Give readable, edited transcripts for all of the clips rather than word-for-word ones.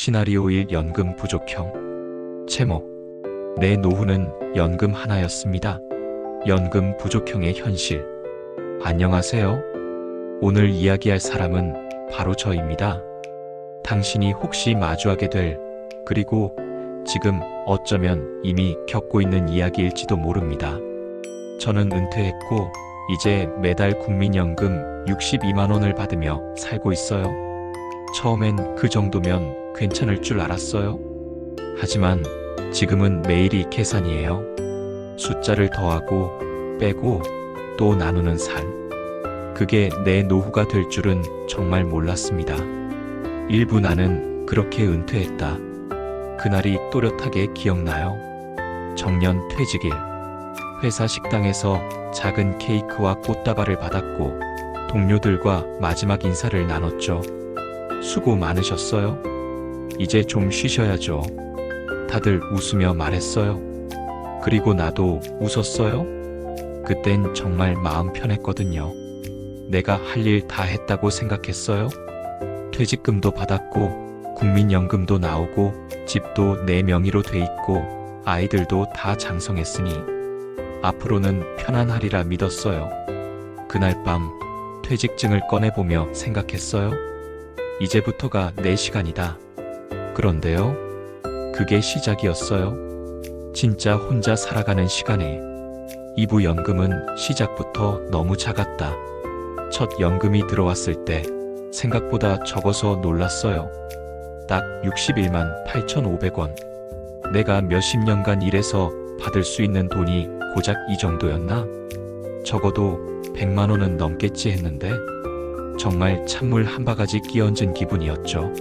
시나리오 1 연금 부족형. 제목: 내 노후는 연금 하나였습니다. 연금 부족형의 현실. 안녕하세요. 오늘 이야기할 사람은 바로 저입니다. 당신이 혹시 마주하게 될, 그리고 지금 어쩌면 이미 겪고 있는 이야기일지도 모릅니다. 저는 은퇴했고 이제 매달 국민연금 62만 원을 받으며 살고 있어요. 처음엔 그 정도면 괜찮을 줄 알았어요. 하지만 지금은 매일이 계산이에요. 숫자를 더하고 빼고 또 나누는 삶. 그게 내 노후가 될 줄은 정말 몰랐습니다. 일부 나는 그렇게 은퇴했다. 그날이 또렷하게 기억나요. 정년 퇴직일. 회사 식당에서 작은 케이크와 꽃다발을 받았고 동료들과 마지막 인사를 나눴죠. 수고 많으셨어요. 이제 좀 쉬셔야죠. 다들 웃으며 말했어요. 그리고 나도 웃었어요. 그땐 정말 마음 편했거든요. 내가 할 일 다 했다고 생각했어요. 퇴직금도 받았고 국민연금도 나오고 집도 내 명의로 돼 있고 아이들도 다 장성했으니 앞으로는 편안하리라 믿었어요. 그날 밤 퇴직증을 꺼내보며 생각했어요. 이제부터가 내 시간이다. 그런데요, 그게 시작이었어요. 진짜 혼자 살아가는 시간에. 2부 연금은 시작부터 너무 작았다. 첫 연금이 들어왔을 때 생각보다 적어서 놀랐어요. 딱 61만 8,500원. 내가 몇십 년간 일해서 받을 수 있는 돈이 고작 이 정도였나? 적어도 100만 원은 넘겠지 했는데 정말 찬물 한 바가지 끼얹은 기분이었죠.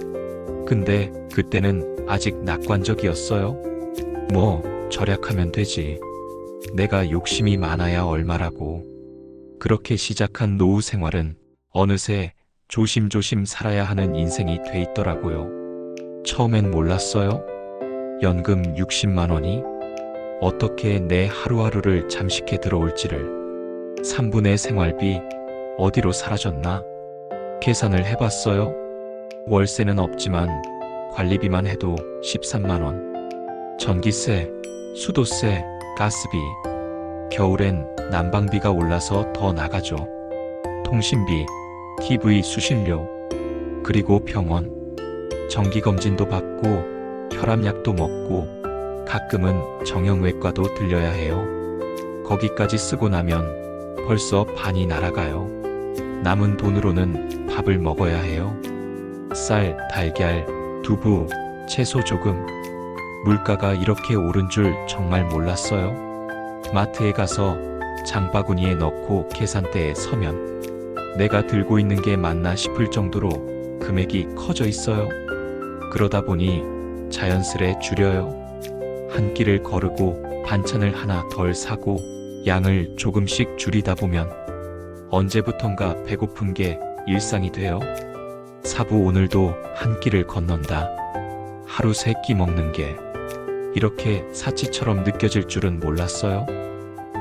근데 그때는 아직 낙관적이었어요. 뭐 절약하면 되지. 내가 욕심이 많아야 얼마라고. 그렇게 시작한 노후 생활은 어느새 조심조심 살아야 하는 인생이 돼 있더라고요. 처음엔 몰랐어요. 연금 60만 원이 어떻게 내 하루하루를 잠식해 들어올지를. 3분의 생활비 어디로 사라졌나? 계산을 해봤어요. 월세는 없지만 관리비만 해도 13만 원. 전기세, 수도세, 가스비. 겨울엔 난방비가 올라서 더 나가죠. 통신비, TV 수신료, 그리고 병원. 정기검진도 받고 혈압약도 먹고 가끔은 정형외과도 들려야 해요. 거기까지 쓰고 나면 벌써 반이 날아가요. 남은 돈으로는 밥을 먹어야 해요. 쌀, 달걀, 두부, 채소 조금. 물가가 이렇게 오른 줄 정말 몰랐어요. 마트에 가서 장바구니에 넣고 계산대에 서면 내가 들고 있는 게 맞나 싶을 정도로 금액이 커져 있어요. 그러다 보니 자연스레 줄여요. 한 끼를 거르고 반찬을 하나 덜 사고 양을 조금씩 줄이다 보면 언제부턴가 배고픈 게 일상이 돼요. 사부 오늘도 한 끼를 건넌다. 하루 3끼 먹는 게 이렇게 사치처럼 느껴질 줄은 몰랐어요.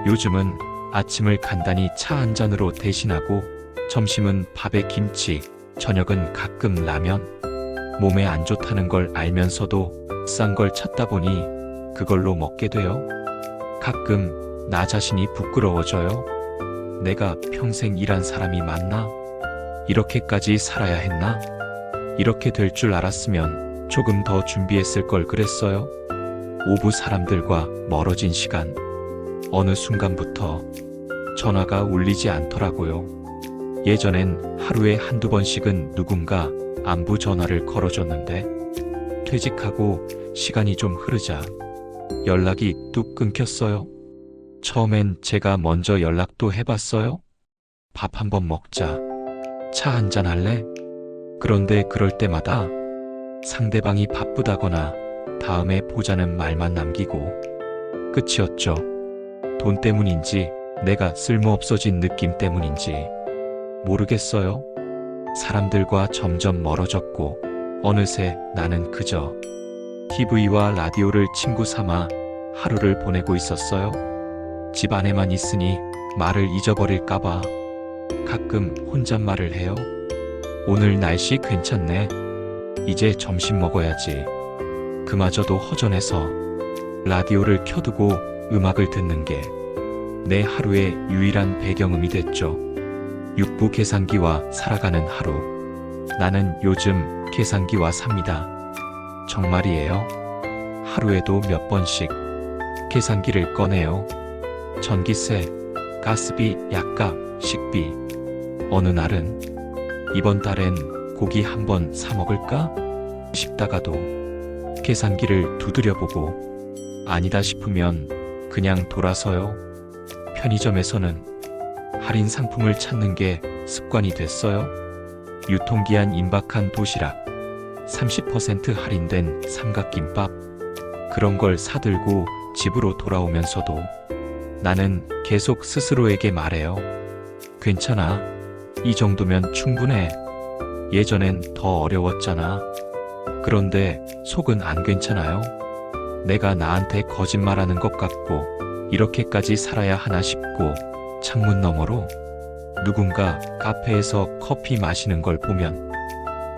요즘은 아침을 간단히 차 한 잔으로 대신하고 점심은 밥에 김치, 저녁은 가끔 라면. 몸에 안 좋다는 걸 알면서도 싼 걸 찾다 보니 그걸로 먹게 돼요. 가끔 나 자신이 부끄러워져요. 내가 평생 일한 사람이 맞나? 이렇게까지 살아야 했나? 이렇게 될 줄 알았으면 조금 더 준비했을 걸 그랬어요. 오부 사람들과 멀어진 시간. 어느 순간부터 전화가 울리지 않더라고요. 예전엔 하루에 한두 번씩은 누군가 안부 전화를 걸어줬는데 퇴직하고 시간이 좀 흐르자 연락이 뚝 끊겼어요. 처음엔 제가 먼저 연락도 해봤어요. 밥 한번 먹자. 차 한잔 할래? 그런데 그럴 때마다 상대방이 바쁘다거나 다음에 보자는 말만 남기고 끝이었죠. 돈 때문인지 내가 쓸모없어진 느낌 때문인지 모르겠어요. 사람들과 점점 멀어졌고 어느새 나는 그저 TV와 라디오를 친구 삼아 하루를 보내고 있었어요. 집 안에만 있으니 말을 잊어버릴까봐 가끔 혼잣말을 해요. 오늘 날씨 괜찮네. 이제 점심 먹어야지. 그마저도 허전해서 라디오를 켜두고 음악을 듣는 게 내 하루의 유일한 배경음이 됐죠. 육부 계산기와 살아가는 하루. 나는 요즘 계산기와 삽니다. 정말이에요. 하루에도 몇 번씩 계산기를 꺼내요. 전기세, 가스비, 약값, 식비. 어느 날은 이번 달엔 고기 한번 사 먹을까 싶다가도 계산기를 두드려보고 아니다 싶으면 그냥 돌아서요. 편의점에서는 할인 상품을 찾는 게 습관이 됐어요. 유통기한 임박한 도시락, 30% 할인된 삼각김밥, 그런 걸 사들고 집으로 돌아오면서도 나는 계속 스스로에게 말해요. 괜찮아. 이 정도면 충분해. 예전엔 더 어려웠잖아. 그런데 속은 안 괜찮아요. 내가 나한테 거짓말하는 것 같고 이렇게까지 살아야 하나 싶고 창문 너머로 누군가 카페에서 커피 마시는 걸 보면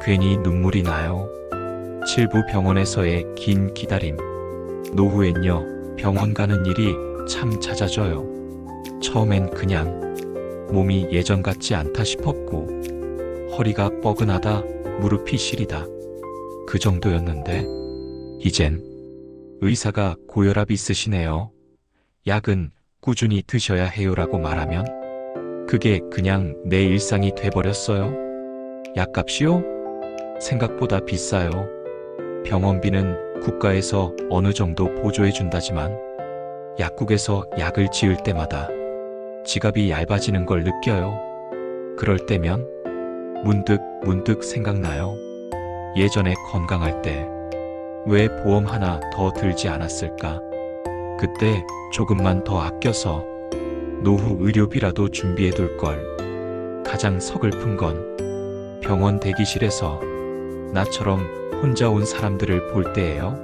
괜히 눈물이 나요. 칠부 병원에서의 긴 기다림. 노후엔요, 병원 가는 일이 참 잦아져요. 처음엔 그냥 몸이 예전 같지 않다 싶었고 허리가 뻐근하다, 무릎이 시리다, 그 정도였는데 이젠 의사가 고혈압 있으시네요. 약은 꾸준히 드셔야 해요라고 말하면 그게 그냥 내 일상이 돼버렸어요. 약값이요? 생각보다 비싸요. 병원비는 국가에서 어느 정도 보조해준다지만 약국에서 약을 지을 때마다 지갑이 얇아지는 걸 느껴요. 그럴 때면 문득 생각나요. 예전에 건강할 때 왜 보험 하나 더 들지 않았을까? 그때 조금만 더 아껴서 노후 의료비라도 준비해 둘 걸. 가장 서글픈 건 병원 대기실에서 나처럼 혼자 온 사람들을 볼 때예요.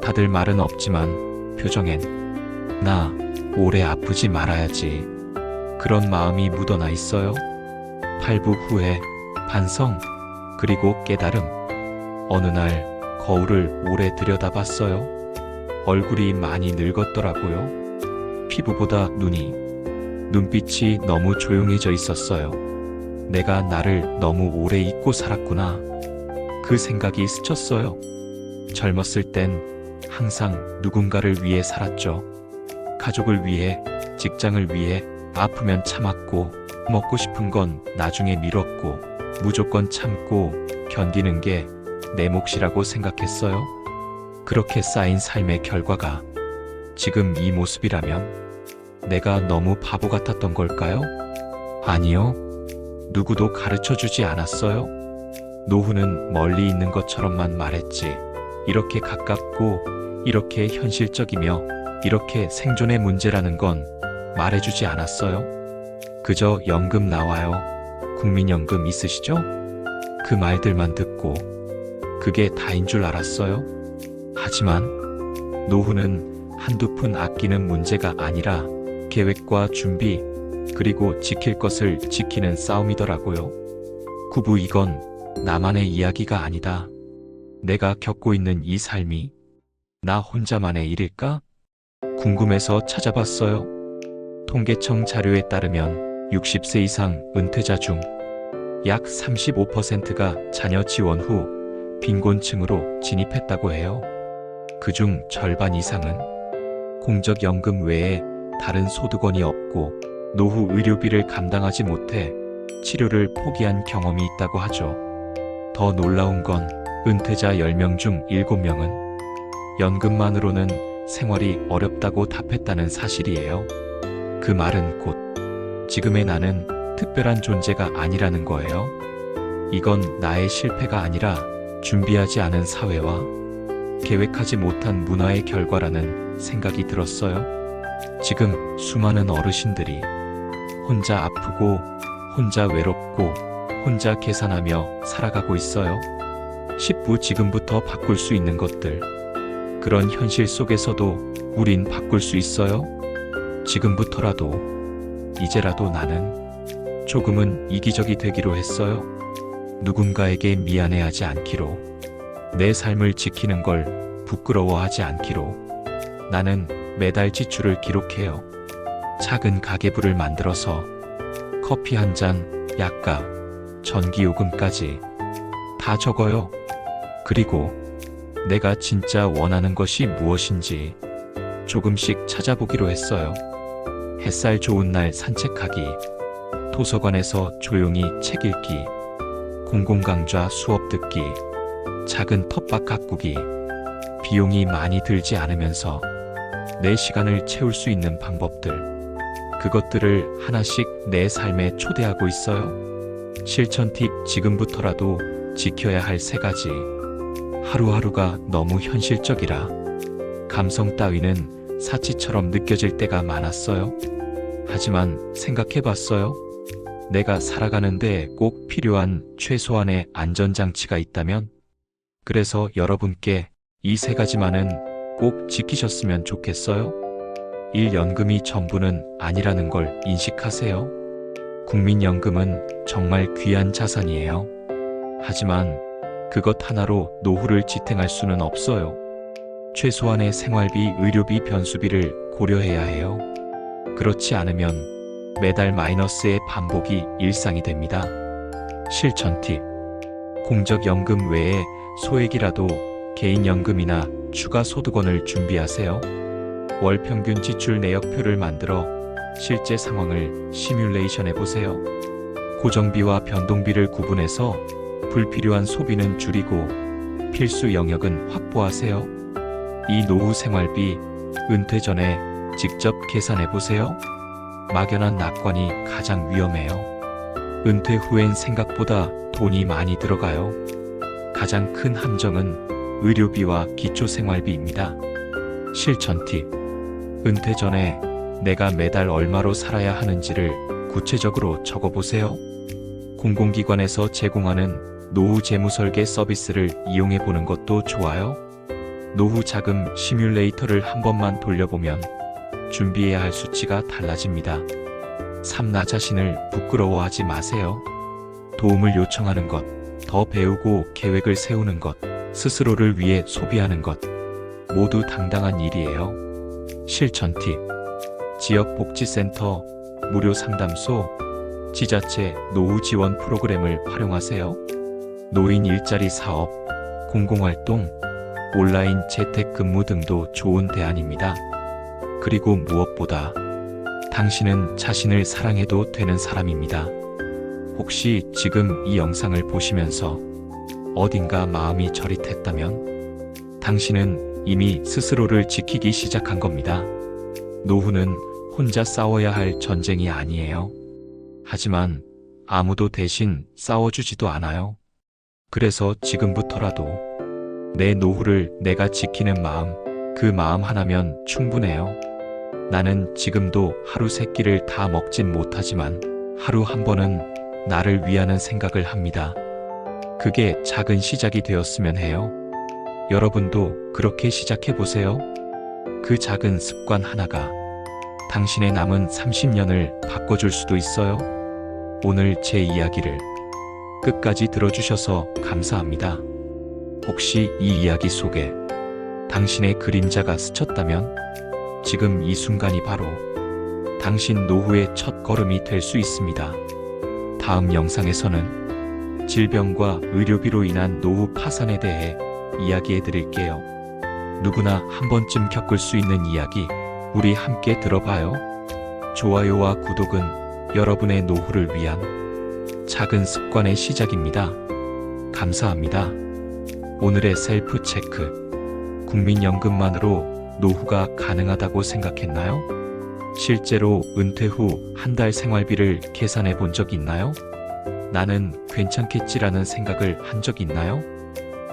다들 말은 없지만 표정엔 나 오래 아프지 말아야지, 그런 마음이 묻어나 있어요. 팔부 후에 반성, 그리고 깨달음. 어느 날 거울을 오래 들여다봤어요. 얼굴이 많이 늙었더라고요. 피부보다 눈빛이 너무 조용해져 있었어요. 내가 나를 너무 오래 잊고 살았구나. 그 생각이 스쳤어요. 젊었을 땐 항상 누군가를 위해 살았죠. 가족을 위해, 직장을 위해. 아프면 참았고, 먹고 싶은 건 나중에 미뤘고, 무조건 참고 견디는 게 내 몫이라고 생각했어요. 그렇게 쌓인 삶의 결과가 지금 이 모습이라면 내가 너무 바보 같았던 걸까요? 아니요. 누구도 가르쳐 주지 않았어요. 노후는 멀리 있는 것처럼만 말했지. 이렇게 가깝고, 이렇게 현실적이며, 이렇게 생존의 문제라는 건 말해주지 않았어요. 그저 연금 나와요. 국민연금 있으시죠? 그 말들만 듣고 그게 다인 줄 알았어요. 하지만 노후는 한두 푼 아끼는 문제가 아니라 계획과 준비, 그리고 지킬 것을 지키는 싸움이더라고요. 구부, 이건 나만의 이야기가 아니다. 내가 겪고 있는 이 삶이 나 혼자만의 일일까? 궁금해서 찾아봤어요. 통계청 자료에 따르면 60세 이상 은퇴자 중 약 35%가 자녀 지원 후 빈곤층으로 진입했다고 해요. 그중 절반 이상은 공적연금 외에 다른 소득원이 없고 노후 의료비를 감당하지 못해 치료를 포기한 경험이 있다고 하죠. 더 놀라운 건 은퇴자 10명 중 7명은 연금만으로는 생활이 어렵다고 답했다는 사실이에요. 그 말은 곧 지금의 나는 특별한 존재가 아니라는 거예요. 이건 나의 실패가 아니라 준비하지 않은 사회와 계획하지 못한 문화의 결과라는 생각이 들었어요. 지금 수많은 어르신들이 혼자 아프고, 혼자 외롭고, 혼자 계산하며 살아가고 있어요. 10부 지금부터 바꿀 수 있는 것들. 그런 현실 속에서도 우린 바꿀 수 있어요. 지금부터라도, 이제라도 나는 조금은 이기적이 되기로 했어요. 누군가에게 미안해하지 않기로. 내 삶을 지키는 걸 부끄러워하지 않기로. 나는 매달 지출을 기록해요. 작은 가계부를 만들어서 커피 한 잔, 약값, 전기요금까지 다 적어요. 그리고 내가 진짜 원하는 것이 무엇인지 조금씩 찾아보기로 했어요. 햇살 좋은 날 산책하기, 도서관에서 조용히 책 읽기, 공공강좌 수업 듣기, 작은 텃밭 가꾸기, 비용이 많이 들지 않으면서 내 시간을 채울 수 있는 방법들, 그것들을 하나씩 내 삶에 초대하고 있어요. 실천 팁 지금부터라도 지켜야 할 3가지. 하루하루가 너무 현실적이라 감성 따위는 사치처럼 느껴질 때가 많았어요. 하지만 생각해봤어요? 내가 살아가는데 꼭 필요한 최소한의 안전장치가 있다면? 그래서 여러분께 이 3가지만은 꼭 지키셨으면 좋겠어요. 1. 연금이 전부는 아니라는 걸 인식하세요. 국민연금은 정말 귀한 자산이에요. 하지만 그것 하나로 노후를 지탱할 수는 없어요. 최소한의 생활비, 의료비, 변수비를 고려해야 해요. 그렇지 않으면 매달 마이너스의 반복이 일상이 됩니다. 실천 팁. 공적연금 외에 소액이라도 개인연금이나 추가소득원을 준비하세요. 월 평균 지출 내역표를 만들어 실제 상황을 시뮬레이션 해보세요. 고정비와 변동비를 구분해서 불필요한 소비는 줄이고 필수 영역은 확보하세요. 이 노후 생활비, 은퇴 전에 직접 계산해보세요. 막연한 낙관이 가장 위험해요. 은퇴 후엔 생각보다 돈이 많이 들어가요. 가장 큰 함정은 의료비와 기초생활비입니다. 실천 팁. 은퇴 전에 내가 매달 얼마로 살아야 하는지를 구체적으로 적어보세요. 공공기관에서 제공하는 노후 재무설계 서비스를 이용해보는 것도 좋아요. 노후 자금 시뮬레이터를 한 번만 돌려보면 준비해야 할 수치가 달라집니다. 3. 나 자신을 부끄러워하지 마세요. 도움을 요청하는 것, 더 배우고 계획을 세우는 것, 스스로를 위해 소비하는 것, 모두 당당한 일이에요. 실천 팁. 지역복지센터, 무료 상담소, 지자체 노후 지원 프로그램을 활용하세요. 노인 일자리 사업, 공공활동, 온라인 재택근무 등도 좋은 대안입니다. 그리고 무엇보다 당신은 자신을 사랑해도 되는 사람입니다. 혹시 지금 이 영상을 보시면서 어딘가 마음이 저릿했다면 당신은 이미 스스로를 지키기 시작한 겁니다. 노후는 혼자 싸워야 할 전쟁이 아니에요. 하지만 아무도 대신 싸워주지도 않아요. 그래서 지금부터라도 내 노후를 내가 지키는 마음, 그 마음 하나면 충분해요. 나는 지금도 하루 3끼를 다 먹진 못하지만 하루 한 번은 나를 위하는 생각을 합니다. 그게 작은 시작이 되었으면 해요. 여러분도 그렇게 시작해보세요. 그 작은 습관 하나가 당신의 남은 30년을 바꿔줄 수도 있어요. 오늘 제 이야기를 끝까지 들어주셔서 감사합니다. 혹시 이 이야기 속에 당신의 그림자가 스쳤다면 지금 이 순간이 바로 당신 노후의 첫 걸음이 될 수 있습니다. 다음 영상에서는 질병과 의료비로 인한 노후 파산에 대해 이야기해 드릴게요. 누구나 한 번쯤 겪을 수 있는 이야기, 우리 함께 들어봐요. 좋아요와 구독은 여러분의 노후를 위한 작은 습관의 시작입니다. 감사합니다. 오늘의 셀프 체크. 국민연금만으로 노후가 가능하다고 생각했나요? 실제로 은퇴 후 한 달 생활비를 계산해 본 적 있나요? 나는 괜찮겠지라는 생각을 한 적 있나요?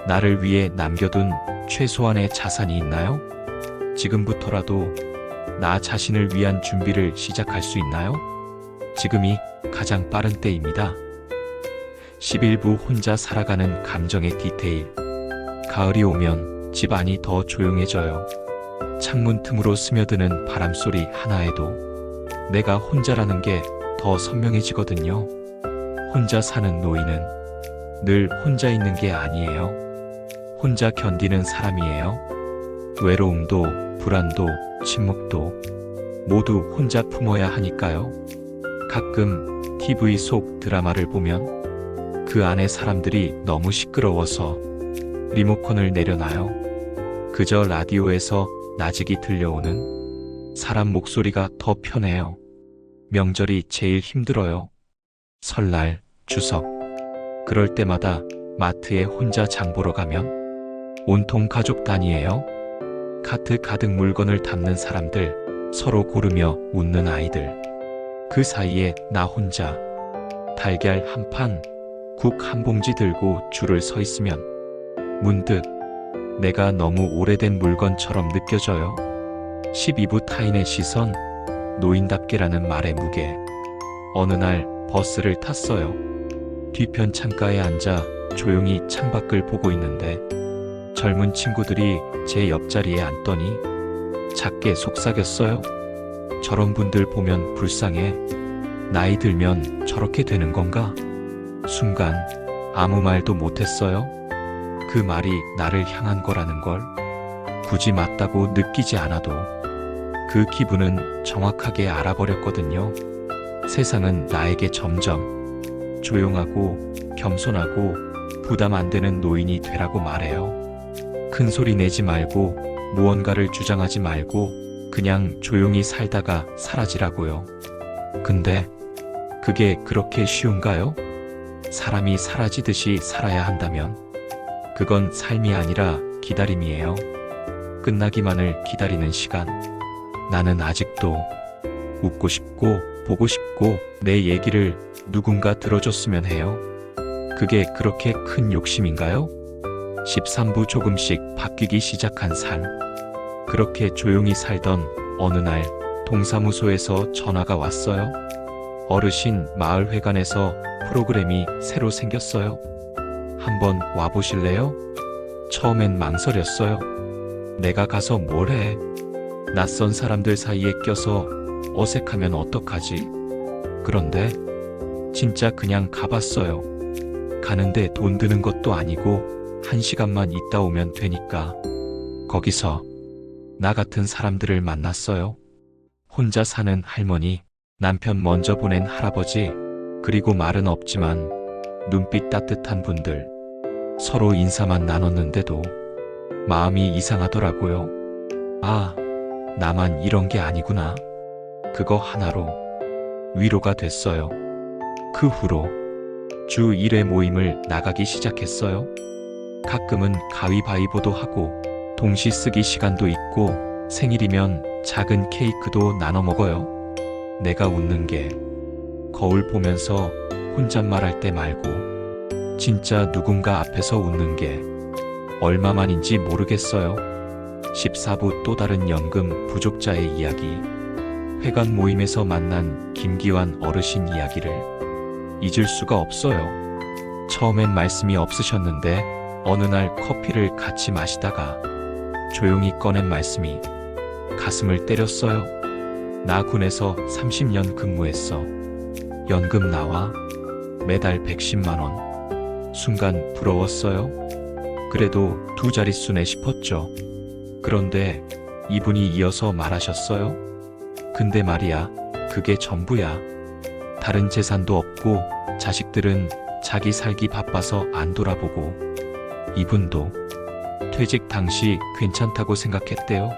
나를 위해 남겨둔 최소한의 자산이 있나요? 지금부터라도 나 자신을 위한 준비를 시작할 수 있나요? 지금이 가장 빠른 때입니다. 11부 혼자 살아가는 감정의 디테일. 가을이 오면 집 안이 더 조용해져요. 창문 틈으로 스며드는 바람소리 하나에도 내가 혼자라는 게 더 선명해지거든요. 혼자 사는 노인은 늘 혼자 있는 게 아니에요. 혼자 견디는 사람이에요. 외로움도, 불안도, 침묵도 모두 혼자 품어야 하니까요. 가끔 TV 속 드라마를 보면 그 안에 사람들이 너무 시끄러워서 리모컨을 내려놔요. 그저 라디오에서 나직이 들려오는 사람 목소리가 더 편해요. 명절이 제일 힘들어요. 설날, 추석. 그럴 때마다 마트에 혼자 장 보러 가면 온통 가족 단위예요. 카트 가득 물건을 담는 사람들, 서로 고르며 웃는 아이들. 그 사이에 나 혼자 달걀 한 판, 국 한 봉지 들고 줄을 서 있으면 문득 내가 너무 오래된 물건처럼 느껴져요. 12부 타인의 시선, 노인답게라는 말의 무게. 어느 날 버스를 탔어요. 뒤편 창가에 앉아 조용히 창밖을 보고 있는데 젊은 친구들이 제 옆자리에 앉더니 작게 속삭였어요. 저런 분들 보면 불쌍해. 나이 들면 저렇게 되는 건가? 순간 아무 말도 못했어요. 그 말이 나를 향한 거라는 걸 굳이 맞다고 느끼지 않아도 그 기분은 정확하게 알아버렸거든요. 세상은 나에게 점점 조용하고 겸손하고 부담 안 되는 노인이 되라고 말해요. 큰 소리 내지 말고 무언가를 주장하지 말고 그냥 조용히 살다가 사라지라고요. 근데 그게 그렇게 쉬운가요? 사람이 사라지듯이 살아야 한다면 그건 삶이 아니라 기다림이에요. 끝나기만을 기다리는 시간. 나는 아직도 웃고 싶고 보고 싶고 내 얘기를 누군가 들어줬으면 해요. 그게 그렇게 큰 욕심인가요? 13부 조금씩 바뀌기 시작한 삶. 그렇게 조용히 살던 어느 날 동사무소에서 전화가 왔어요. 어르신 마을회관에서 프로그램이 새로 생겼어요. 한번 와보실래요? 처음엔 망설였어요. 내가 가서 뭘 해? 낯선 사람들 사이에 껴서 어색하면 어떡하지? 그런데 진짜 그냥 가봤어요. 가는데 돈 드는 것도 아니고 1시간만 있다 오면 되니까. 거기서 나 같은 사람들을 만났어요. 혼자 사는 할머니, 남편 먼저 보낸 할아버지, 그리고 말은 없지만 눈빛 따뜻한 분들. 서로 인사만 나눴는데도 마음이 이상하더라고요. 아, 나만 이런 게 아니구나. 그거 하나로 위로가 됐어요. 그 후로 주 1회 모임을 나가기 시작했어요. 가끔은 가위바위보도 하고 동시 쓰기 시간도 있고 생일이면 작은 케이크도 나눠 먹어요. 내가 웃는 게 거울 보면서 혼잣말할 때 말고 진짜 누군가 앞에서 웃는 게 얼마만인지 모르겠어요. 14부 또 다른 연금 부족자의 이야기. 회관 모임에서 만난 김기환 어르신 이야기를 잊을 수가 없어요. 처음엔 말씀이 없으셨는데 어느 날 커피를 같이 마시다가 조용히 꺼낸 말씀이 가슴을 때렸어요. 나 군에서 30년 근무했어. 연금 나와. 매달 110만 원. 순간 부러웠어요. 그래도 두 자릿수네 싶었죠. 그런데 이분이 이어서 말하셨어요. 근데 말이야, 그게 전부야. 다른 재산도 없고 자식들은 자기 살기 바빠서 안 돌아보고 이분도 퇴직 당시 괜찮다고 생각했대요.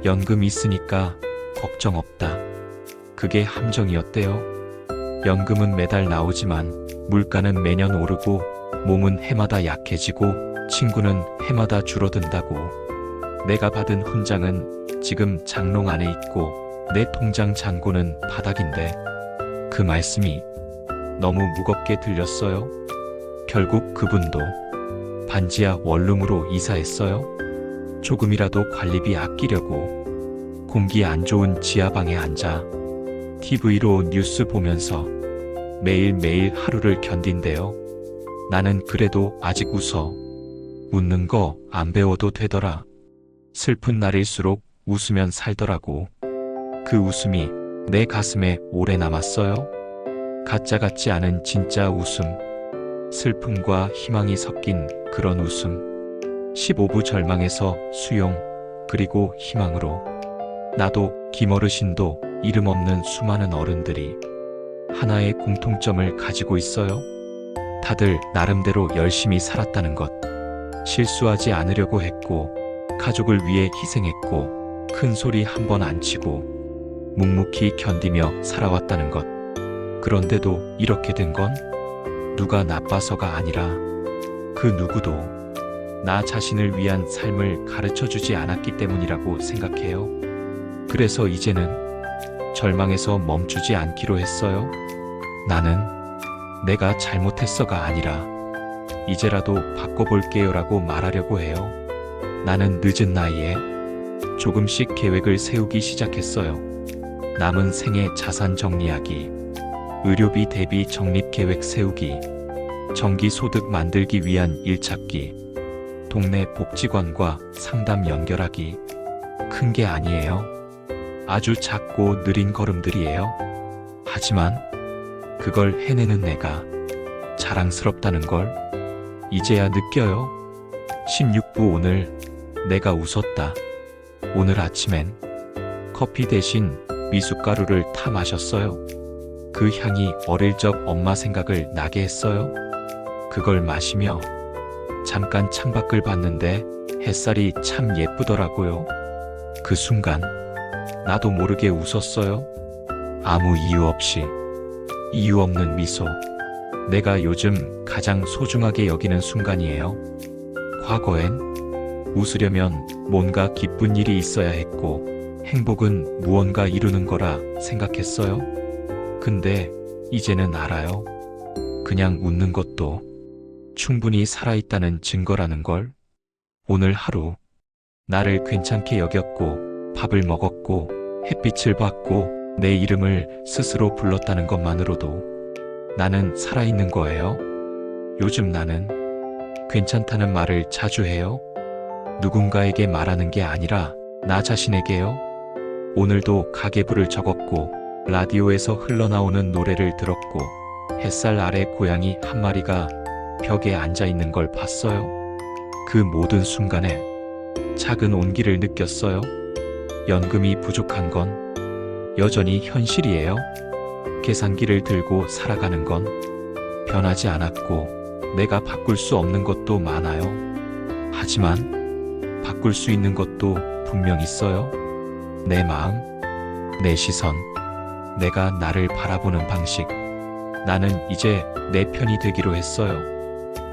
연금 있으니까 걱정 없다. 그게 함정이었대요. 연금은 매달 나오지만 물가는 매년 오르고 몸은 해마다 약해지고 친구는 해마다 줄어든다고. 내가 받은 훈장은 지금 장롱 안에 있고 내 통장 잔고는 바닥인데 그 말씀이 너무 무겁게 들렸어요. 결국 그분도 반지하 원룸으로 이사했어요. 조금이라도 관리비 아끼려고 공기 안 좋은 지하방에 앉아 TV로 뉴스 보면서 매일매일 하루를 견딘대요. 나는 그래도 아직 웃어. 웃는 거 안 배워도 되더라. 슬픈 날일수록 웃으면 살더라고. 그 웃음이 내 가슴에 오래 남았어요. 가짜 같지 않은 진짜 웃음. 슬픔과 희망이 섞인 그런 웃음. 15부 절망에서 수용, 그리고 희망으로. 나도 김어르신도 이름 없는 수많은 어른들이 하나의 공통점을 가지고 있어요. 다들 나름대로 열심히 살았다는 것. 실수하지 않으려고 했고, 가족을 위해 희생했고, 큰 소리 한 번 안 치고, 묵묵히 견디며 살아왔다는 것. 그런데도 이렇게 된 건 누가 나빠서가 아니라 그 누구도 나 자신을 위한 삶을 가르쳐 주지 않았기 때문이라고 생각해요. 그래서 이제는 절망에서 멈추지 않기로 했어요. 나는 내가 잘못했어가 아니라 이제라도 바꿔볼게요라고 말하려고 해요. 나는 늦은 나이에 조금씩 계획을 세우기 시작했어요. 남은 생애 자산 정리하기, 의료비 대비 적립계획 세우기, 정기소득 만들기 위한 일 찾기, 동네 복지관과 상담 연결하기. 큰 게 아니에요. 아주 작고 느린 걸음들이에요. 하지만 그걸 해내는 내가 자랑스럽다는 걸 이제야 느껴요. 16부 오늘 내가 웃었다. 오늘 아침엔 커피 대신 미숫가루를 타 마셨어요. 그 향이 어릴 적 엄마 생각을 나게 했어요. 그걸 마시며 잠깐 창밖을 봤는데 햇살이 참 예쁘더라고요. 그 순간 나도 모르게 웃었어요. 아무 이유 없이. 이유 없는 미소. 내가 요즘 가장 소중하게 여기는 순간이에요. 과거엔 웃으려면 뭔가 기쁜 일이 있어야 했고, 행복은 무언가 이루는 거라 생각했어요. 근데 이제는 알아요. 그냥 웃는 것도 충분히 살아있다는 증거라는 걸. 오늘 하루 나를 괜찮게 여겼고, 밥을 먹었고, 햇빛을 봤고, 내 이름을 스스로 불렀다는 것만으로도 나는 살아있는 거예요. 요즘 나는 괜찮다는 말을 자주 해요. 누군가에게 말하는 게 아니라 나 자신에게요. 오늘도 가계부를 적었고, 라디오에서 흘러나오는 노래를 들었고, 햇살 아래 고양이 한 마리가 벽에 앉아 있는 걸 봤어요. 그 모든 순간에 작은 온기를 느꼈어요. 연금이 부족한 건 여전히 현실이에요. 계산기를 들고 살아가는 건 변하지 않았고, 내가 바꿀 수 없는 것도 많아요. 하지만 바꿀 수 있는 것도 분명 있어요. 내 마음, 내 시선, 내가 나를 바라보는 방식. 나는 이제 내 편이 되기로 했어요.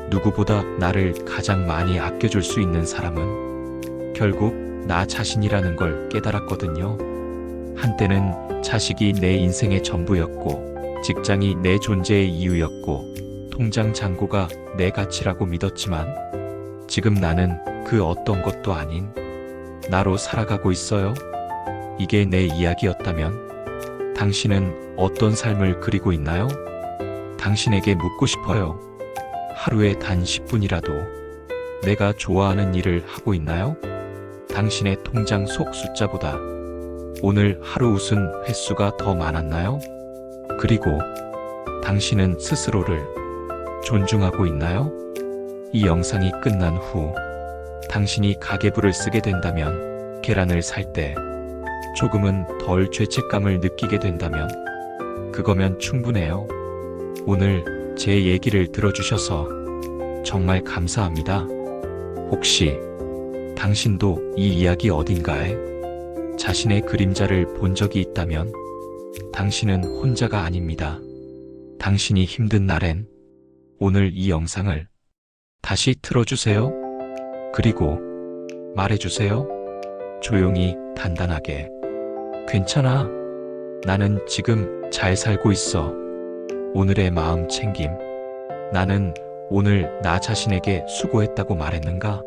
누구보다 나를 가장 많이 아껴줄 수 있는 사람은 결국 나 자신이라는 걸 깨달았거든요. 한때는 자식이 내 인생의 전부였고, 직장이 내 존재의 이유였고, 통장 잔고가 내 가치라고 믿었지만, 지금 나는 그 어떤 것도 아닌 나로 살아가고 있어요. 이게 내 이야기였다면 당신은 어떤 삶을 그리고 있나요? 당신에게 묻고 싶어요. 하루에 단 10분이라도 내가 좋아하는 일을 하고 있나요? 당신의 통장 속 숫자보다 오늘 하루 웃은 횟수가 더 많았나요? 그리고 당신은 스스로를 존중하고 있나요? 이 영상이 끝난 후 당신이 가계부를 쓰게 된다면, 계란을 살 때 조금은 덜 죄책감을 느끼게 된다면 그거면 충분해요. 오늘 제 얘기를 들어주셔서 정말 감사합니다. 혹시 당신도 이 이야기 어딘가에 자신의 그림자를 본 적이 있다면 당신은 혼자가 아닙니다. 당신이 힘든 날엔 오늘 이 영상을 다시 틀어주세요. 그리고 말해주세요. 조용히, 단단하게. 괜찮아. 나는 지금 잘 살고 있어. 오늘의 마음 챙김. 나는 오늘 나 자신에게 수고했다고 말했는가?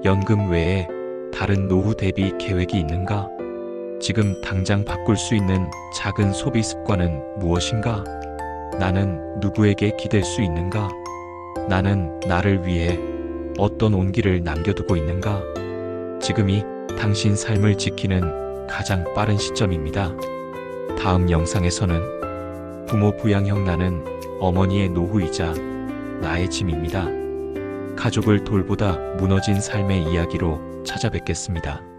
연금 외에 다른 노후 대비 계획이 있는가? 지금 당장 바꿀 수 있는 작은 소비 습관은 무엇인가? 나는 누구에게 기댈 수 있는가? 나는 나를 위해 어떤 온기를 남겨두고 있는가? 지금이 당신 삶을 지키는 가장 빠른 시점입니다. 다음 영상에서는 부모 부양형 나는 어머니의 노후이자 나의 짐입니다. 가족을 돌보다 무너진 삶의 이야기로 찾아뵙겠습니다.